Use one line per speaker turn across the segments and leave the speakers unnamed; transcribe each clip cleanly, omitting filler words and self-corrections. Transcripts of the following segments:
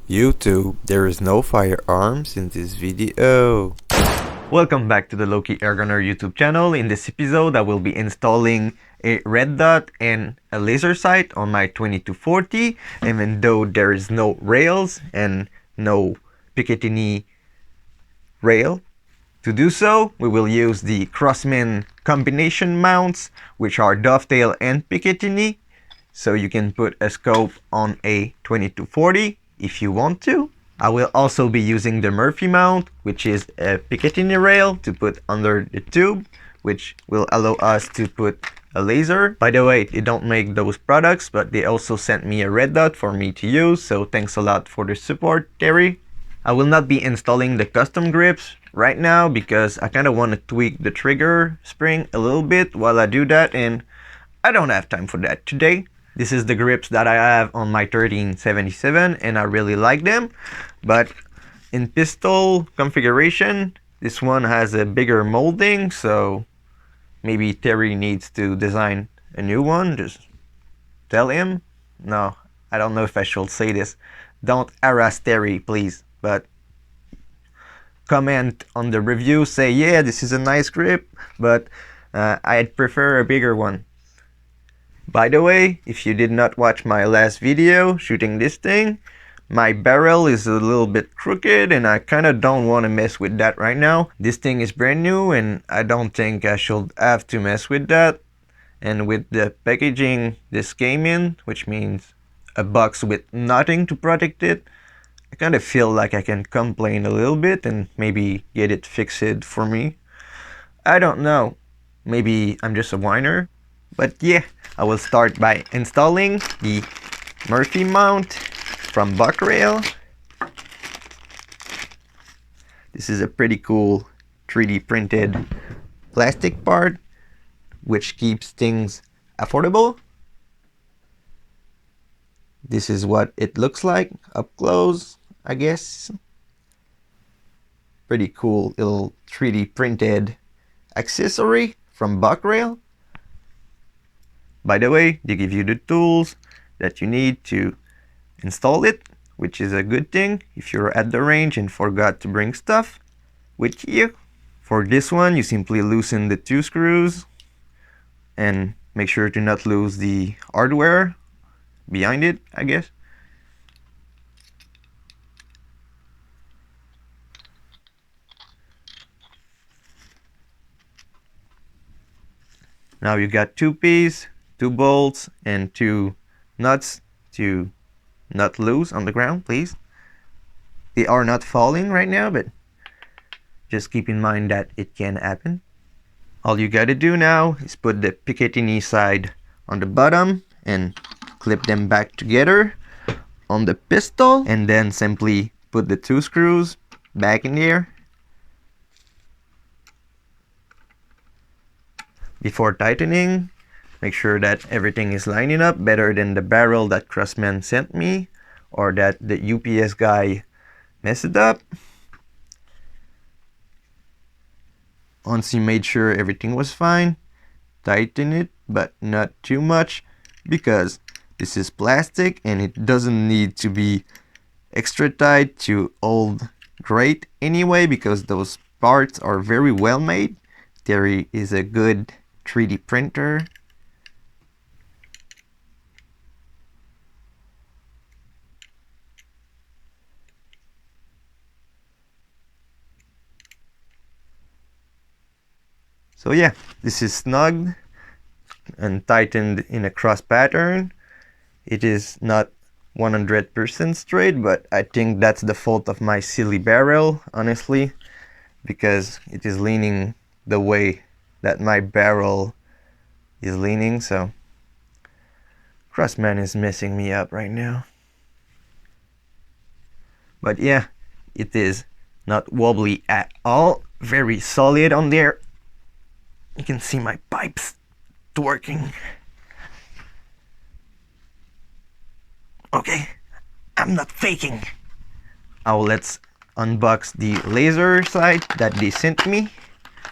YouTube, there is no firearms in this video.
Welcome back to the Loki Airgunner YouTube channel. In this episode, I will be installing a red dot and a laser sight on my 2240. Even though there is no rails and no picatiny rail. To do so, we will use the Crosman combination mounts, which are dovetail and picatiny. So you can put a scope on a 2240 if you want to. I will also be using the Murphy mount, which is a picatiny rail to put under the tube, which will allow us to put a laser. By the way, they don't make those products, but they also sent me a red dot for me to use, so thanks a lot for the support, Terry. I will not be installing the custom grips right now because I kind of want to tweak the trigger spring a little bit while I do that, and I don't have time for that today. This is the grips that I have on my 1377 and I really like them, but in pistol configuration, this one has a bigger molding, so maybe Terry needs to design a new one. Just tell him. No, I don't know if I should say this. Don't harass Terry, please, but comment on the review, say, yeah, this is a nice grip, but I'd prefer a bigger one. By the way, if you did not watch my last video shooting this thing, my barrel is a little bit crooked and I kind of don't want to mess with that right now. This thing is brand new and I don't think I should have to mess with that. And with the packaging this came in, which means a box with nothing to protect it, I kind of feel like I can complain a little bit and maybe get it fixed for me. I don't know. Maybe I'm just a whiner. But yeah, I will start by installing the Murphy mount from Buckrail. This is a pretty cool 3D printed plastic part, which keeps things affordable. This is what it looks like up close, I guess. Pretty cool little 3D printed accessory from Buckrail. By the way, they give you the tools that you need to install it, which is a good thing if you're at the range and forgot to bring stuff with you. For this one, you simply loosen the 2 screws and make sure to not lose the hardware behind it, I guess. Now you got 2 pieces, 2 bolts, and 2 nuts to not lose on the ground, please. They are not falling right now, but just keep in mind that it can happen. All you gotta do now is put the picatiny side on the bottom and clip them back together on the pistol, and then simply put the 2 screws back in there. Before tightening, make sure that everything is lining up better than the barrel that Crosman sent me or that the UPS guy messed it up. Once you made sure everything was fine, tighten it, but not too much because this is plastic and it doesn't need to be extra tight to hold great anyway because those parts are very well made. Terry is a good 3D printer. So yeah, this is snugged and tightened in a cross pattern. It is not 100% straight, but I think that's the fault of my silly barrel, honestly, because it is leaning the way that my barrel is leaning, so Crosman is messing me up right now. But yeah, it is not wobbly at all, very solid on there. You can see my pipes working. Okay, I'm not faking. Now let's unbox the laser sight that they sent me,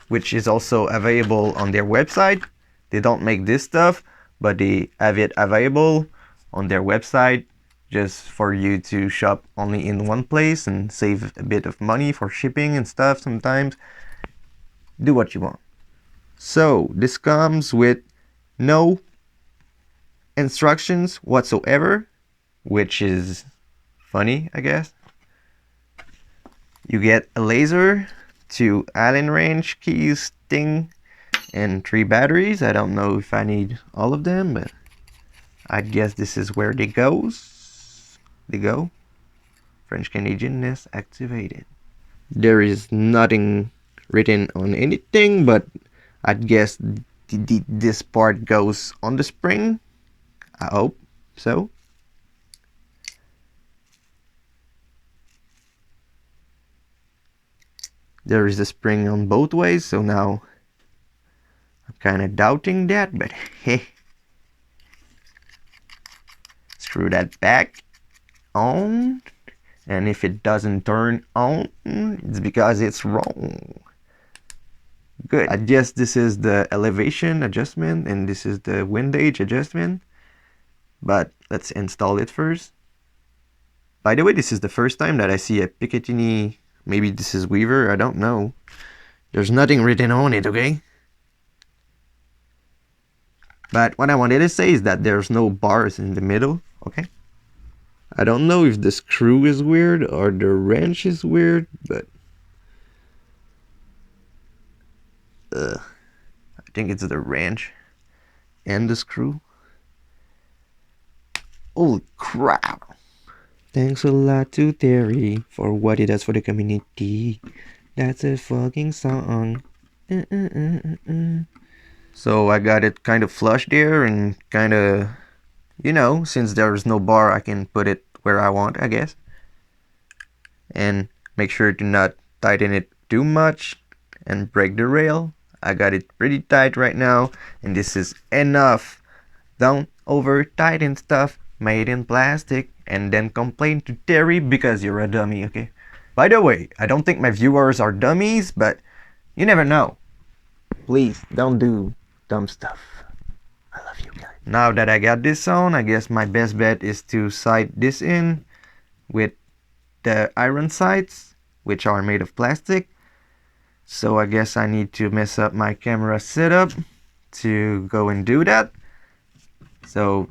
which is also available on their website. They don't make this stuff, but they have it available on their website just for you to shop only in one place and save a bit of money for shipping and stuff sometimes. Do what you want. So this comes with no instructions whatsoever, which is funny, I guess. You get a laser, 2 Allen wrench keys, sting, and 3 batteries. I don't know if I need all of them, but I guess this is where they go. French Canadianness activated. There is nothing written on anything, but I guess this part goes on the spring. I hope so. There is a spring on both ways, so now I'm kind of doubting that, but hey. Screw that back on, and if it doesn't turn on, it's because it's wrong. Good. I guess this is the elevation adjustment and this is the windage adjustment, but let's install it first. By the way, this is the first time that I see a picatiny. Maybe this is Weaver, I don't know. There's nothing written on it, okay? But what I wanted to say is that there's no bars in the middle, okay? I don't know if the screw is weird or the wrench is weird, but I think it's the wrench and the screw. Holy crap! Thanks a lot to Terry for what he does for the community. That's a fucking song. So I got it kind of flush there and kind of, you know, since there's no bar, I can put it where I want, I guess. And make sure to not tighten it too much and break the rail. I got it pretty tight right now, and this is enough. Don't over tighten stuff made in plastic and then complain to Terry because you're a dummy, okay? By the way, I don't think my viewers are dummies, but you never know. Please don't do dumb stuff. I love you guys. Now that I got this on, I guess my best bet is to sight this in with the iron sights, which are made of plastic. So I guess I need to mess up my camera setup to go and do that. So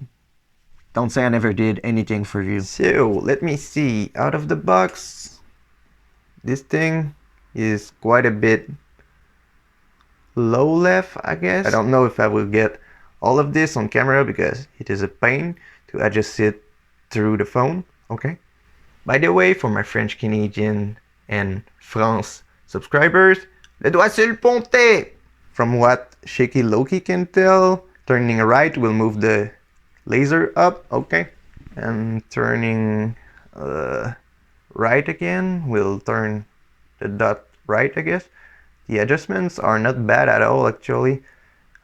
don't say I never did anything for you. So let me see, out of the box, this thing is quite a bit low left, I guess. I don't know if I will get all of this on camera because it is a pain to adjust it through the phone, okay? By the way, for my French Canadian and France subscribers, le doigt sur le ponté! From what Shaky Loki can tell, turning right will move the laser up, okay? And turning right again will turn the dot right, I guess. The adjustments are not bad at all, actually.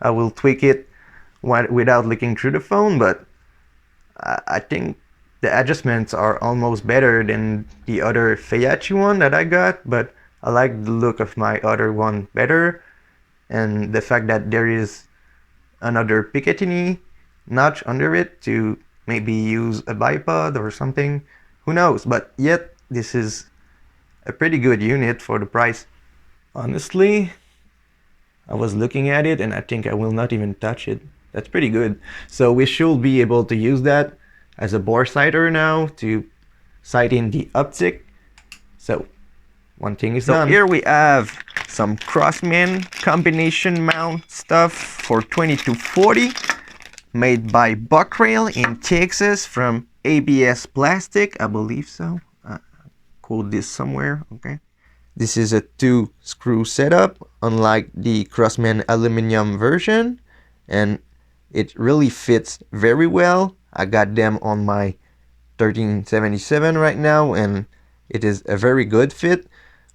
I will tweak it without looking through the phone, but I think the adjustments are almost better than the other Feyachi one that I got, but I like the look of my other one better, and the fact that there is another picatiny notch under it to maybe use a bipod or something, who knows, but yet this is a pretty good unit for the price. Honestly, I was looking at it and I think I will not even touch it. That's pretty good. So we should be able to use that as a bore sighter now to sight in the optic. So one thing is done. Here we have some Crosman combination mount stuff for 2240 made by Buckrail in Texas from ABS Plastic, I believe so. Quote this somewhere, okay? This is a 2-screw setup, unlike the Crosman aluminum version, and it really fits very well. I got them on my 1377 right now, and it is a very good fit.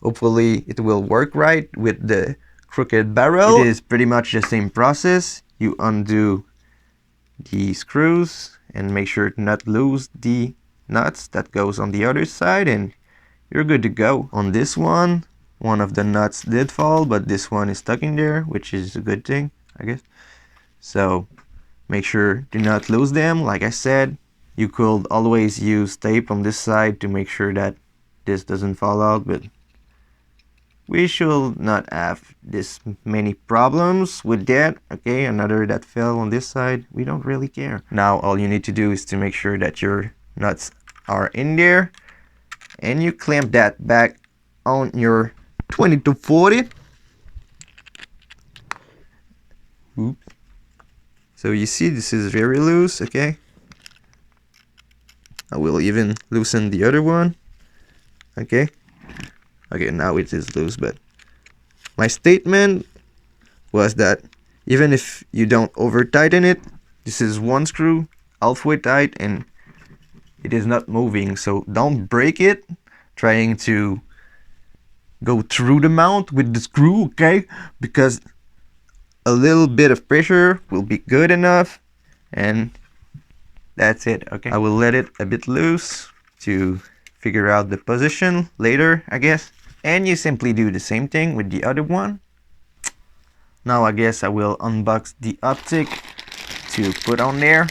Hopefully it will work right with the crooked barrel. It is pretty much the same process. You undo the screws and make sure to not lose the nuts that goes on the other side, and you're good to go. On this one of the nuts did fall, but this one is stuck in there, which is a good thing, I guess. So make sure to not lose them, like I said. You could always use tape on this side to make sure that this doesn't fall out, but we should not have this many problems with that. Okay, another that fell on this side. We don't really care. Now all you need to do is to make sure that your nuts are in there, and you clamp that back on your 20-40. Oops. So you see this is very loose, okay? I will even loosen the other one. Okay. Okay, now it is loose, but my statement was that even if you don't over tighten it, this is one screw halfway tight and it is not moving, so don't break it trying to go through the mount with the screw, okay? Because a little bit of pressure will be good enough, and that's it, okay? I will let it a bit loose to figure out the position later, I guess. And you simply do the same thing with the other one. Now I guess I will unbox the optic to put on there.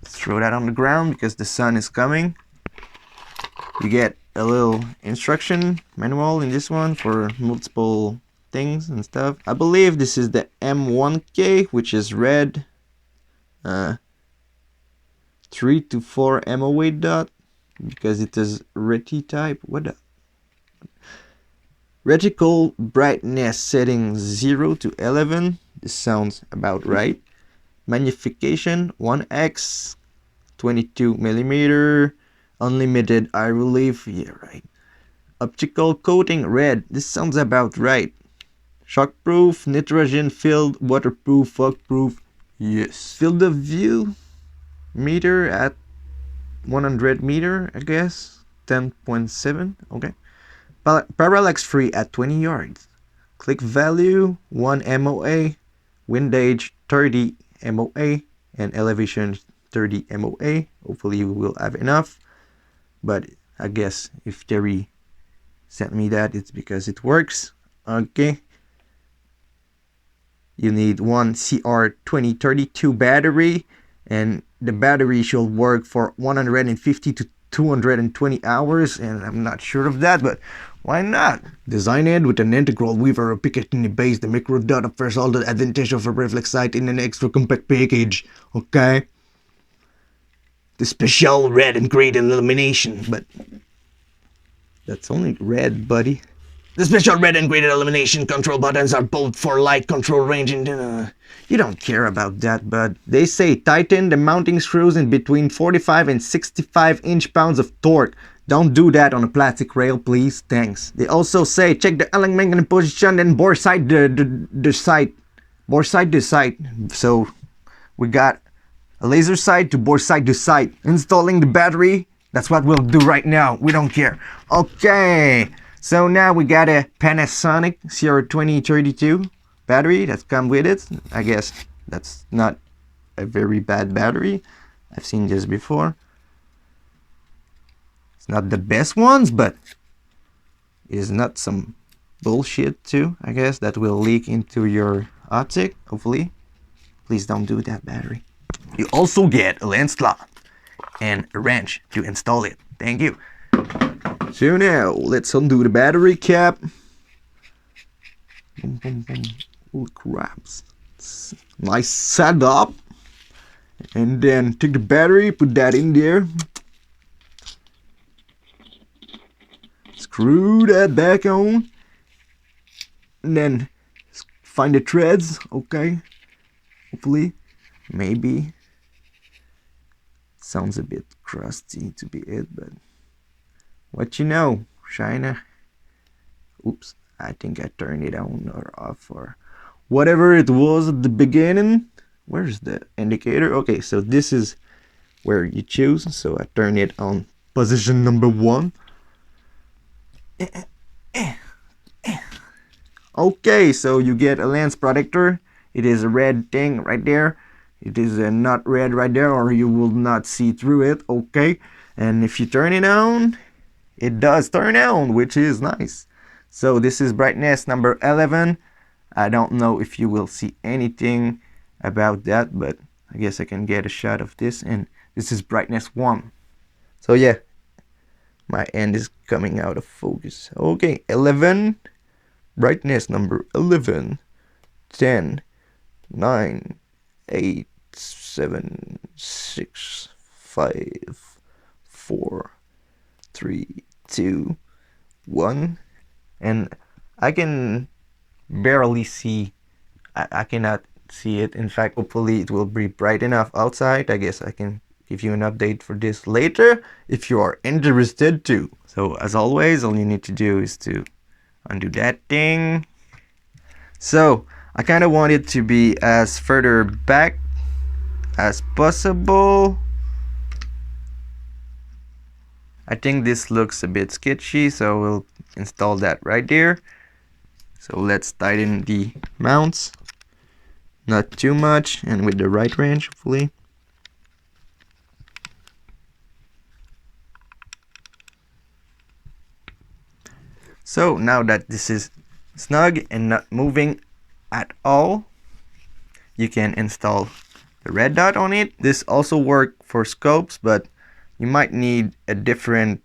Let's throw that on the ground because the sun is coming. You get a little instruction manual in this one for multiple things and stuff. I believe this is the M1K, which is red. 3 to 4 MOA dot because it is reti type. What the? Reticle brightness setting 0 to 11. This sounds about right. Magnification 1x, 22 millimeter, unlimited eye relief. Yeah, right. Optical coating red. This sounds about right. Shockproof, nitrogen filled, waterproof, fog-proof. Yes. Field of view meter at 100 meter, I guess. 10.7. Okay. Parallax free at 20 yards. Click value 1 MOA, windage 30 MOA, and elevation 30 MOA. Hopefully you will have enough, but I guess if Terry sent me that, it's because it works. Okay. You need one CR2032 battery, and the battery should work for 150 to 220 hours, and I'm not sure of that, but why not? Designed with an integral weaver of picatiny base, the micro dot offers all the advantage of a reflex sight in an extra compact package, okay? The special red and green illumination, but that's only red, buddy. The special red and green illumination control buttons are both for light control range and you don't care about that, but they say tighten the mounting screws in between 45 and 65 inch-pounds of torque. Don't do that on a plastic rail, please. Thanks. They also say check the alignment and position and bore side the sight. Bore side to sight. So we got a laser sight to bore side to sight. Installing the battery. That's what we'll do right now. We don't care. Okay. So now we got a Panasonic CR2032 battery that's come with it. I guess that's not a very bad battery. I've seen this before. It's not the best ones, but it's not some bullshit too, I guess, that will leak into your optic, hopefully. Please don't do that, battery. You also get a lens slot and a wrench to install it. Thank you. So now, let's undo the battery cap. Boom, boom, boom. Holy craps. Nice setup. And then take the battery, put that in there. Screw that back on. And then find the threads, okay? Hopefully, maybe. Sounds a bit crusty to be it, but what you know, China. Oops, I think I turned it on or off or whatever it was at the beginning. Where's the indicator? Okay, so this is where you choose. So I turn it on position number 1. Okay, so you get a lens protector. It is a red thing right there. It is not red right there, or you will not see through it. Okay, and if you turn it on, it does turn on, which is nice. So this is brightness number 11. I don't know if you will see anything about that, but I guess I can get a shot of this, and This is brightness 1. So yeah, my end is coming out of focus. Okay, 11. Brightness number 11. 10, 9, 8, 7, 6, 5, 4, 3, 2, 1. And I can barely see. I cannot see it. In fact, hopefully it will be bright enough outside. I guess I can give you an update for this later if you are interested to. So as always, all you need to do is to undo that thing. So I kind of want it to be as further back as possible. I think this looks a bit sketchy, so we'll install that right there. So let's tighten the mounts, not too much, and with the right range, hopefully. So now that this is snug and not moving at all, you can install the red dot on it. This also works for scopes, but you might need a different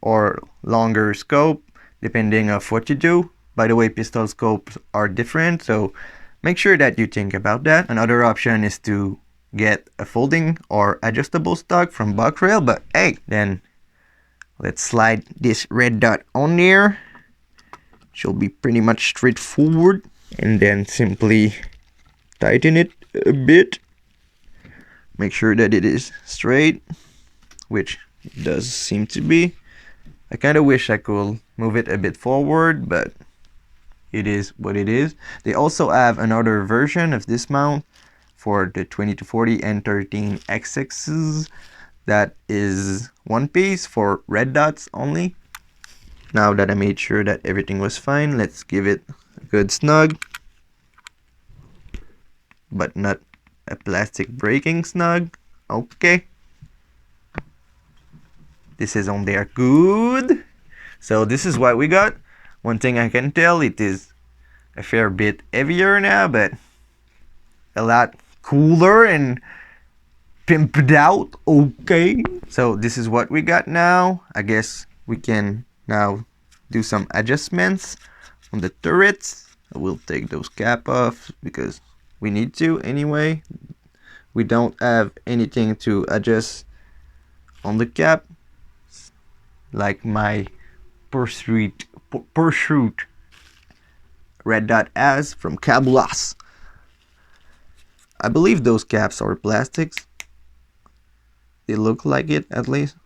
or longer scope depending on what you do. By the way, pistol scopes are different, so make sure that you think about that. Another option is to get a folding or adjustable stock from box rail, but hey, then let's slide this red dot on there. Should be pretty much straightforward, and then simply tighten it a bit. Make sure that it is straight, which it does seem to be. I kind of wish I could move it a bit forward, but it is what it is. They also have another version of this mount for the 20-40 and 13XXs that is one piece for red dots only. Now that I made sure that everything was fine, let's give it a good snug, but not a plastic breaking snug. Okay. This is on there good. So this is what we got. One thing I can tell, it is a fair bit heavier now, but a lot cooler and pimped out. Okay. So this is what we got now. I guess we can now do some adjustments on the turrets. I will take those cap off because we need to anyway. We don't have anything to adjust on the cap like my pursuit red dot has from Cablas. I believe those caps are plastics. They look like it at least,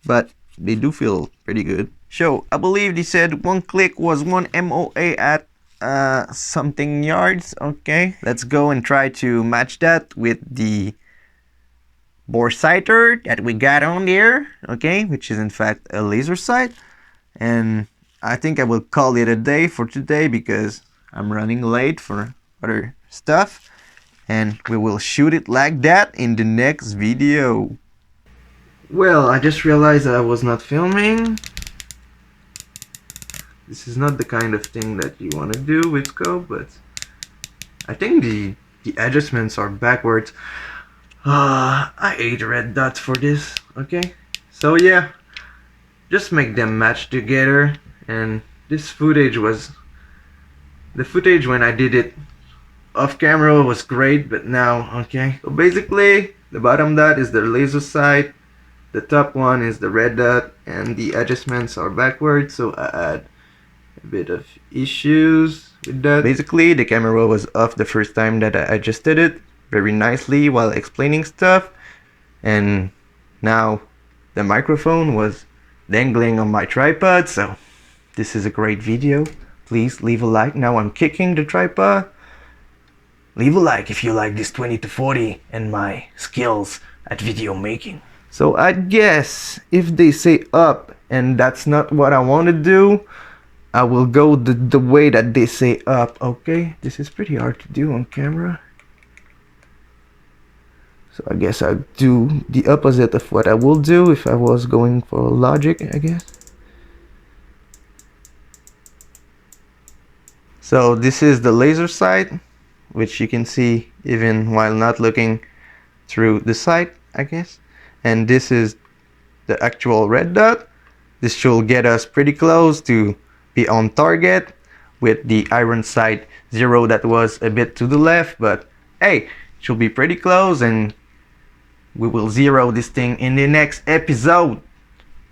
but they do feel pretty good. So I believe they said one click was 1 MOA at something yards. Okay, let's go and try to match that with the bore sighter that we got on there, okay, which is in fact a laser sight. And I think I will call it a day for today because I'm running late for other stuff, and we will shoot it like that in the next video. Well, I just realized I was not filming. This is not the kind of thing that you want to do with scope, but I think the adjustments are backwards. I hate red dots for this. Okay, so yeah, just make them match together. And this footage was, the footage when I did it off camera was great, but now, okay, so basically the bottom dot is the laser sight, the top one is the red dot, and the adjustments are backwards, so I had a bit of issues with that. Basically the camera was off the first time that I adjusted it very nicely while explaining stuff, and now the microphone was dangling on my tripod. So this is a great video. Please leave a like. Now I'm kicking the tripod. Leave a like if you like this 20-40 and my skills at video making. So I guess if they say up and that's not what I want to do, I will go the way that they say up. Okay, this is pretty hard to do on camera. So I guess I'll do the opposite of what I will do if I was going for logic, I guess. So this is the laser sight. which you can see even while not looking through the sight, I guess. And this is the actual red dot. This should get us pretty close to be on target with the iron sight 0 that was a bit to the left, but hey, should be pretty close, and we will zero this thing in the next episode.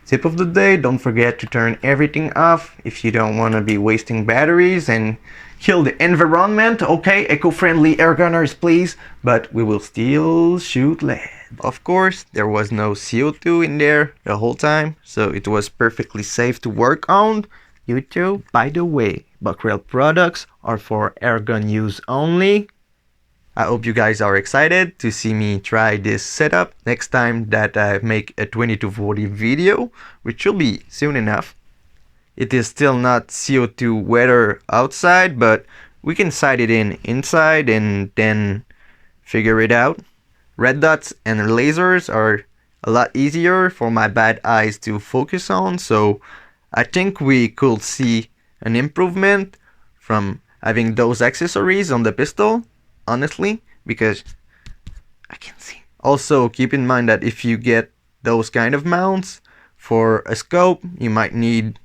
Tip of the day, don't forget to turn everything off if you don't want to be wasting batteries and kill the environment. Okay, eco-friendly air gunners please, but we will still shoot lead. Of course, there was no CO2 in there the whole time, so it was perfectly safe to work on. YouTube, by the way, Buckrell products are for airgun use only. I hope you guys are excited to see me try this setup next time that I make a 2240 video, which will be soon enough. It is still not CO2 weather outside, but we can sight it in inside and then figure it out. Red dots and lasers are a lot easier for my bad eyes to focus on, so I think we could see an improvement from having those accessories on the pistol, honestly, because I can see. Also, keep in mind that if you get those kind of mounts for a scope, you might need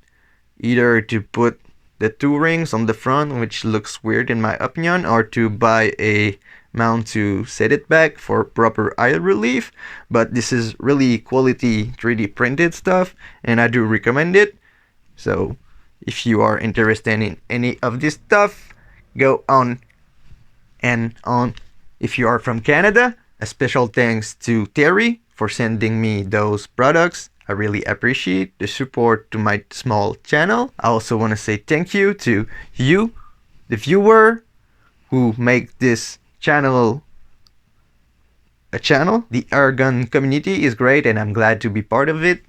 either to put the 2 rings on the front, which looks weird in my opinion, or to buy a mount to set it back for proper eye relief. But this is really quality 3D printed stuff, and I do recommend it. So if you are interested in any of this stuff, go on. And if you are from Canada, a special thanks to Terry for sending me those products. I really appreciate the support to my small channel. I also want to say thank you to you, the viewer, who make this channel a channel. The airgun community is great, and I'm glad to be part of it,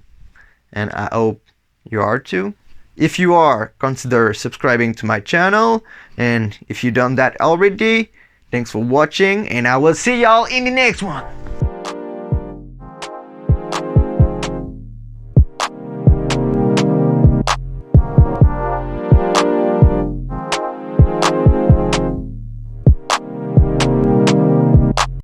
and I hope you are too. If you are, consider subscribing to my channel, and if you done that already, thanks for watching, and I will see y'all in the next one.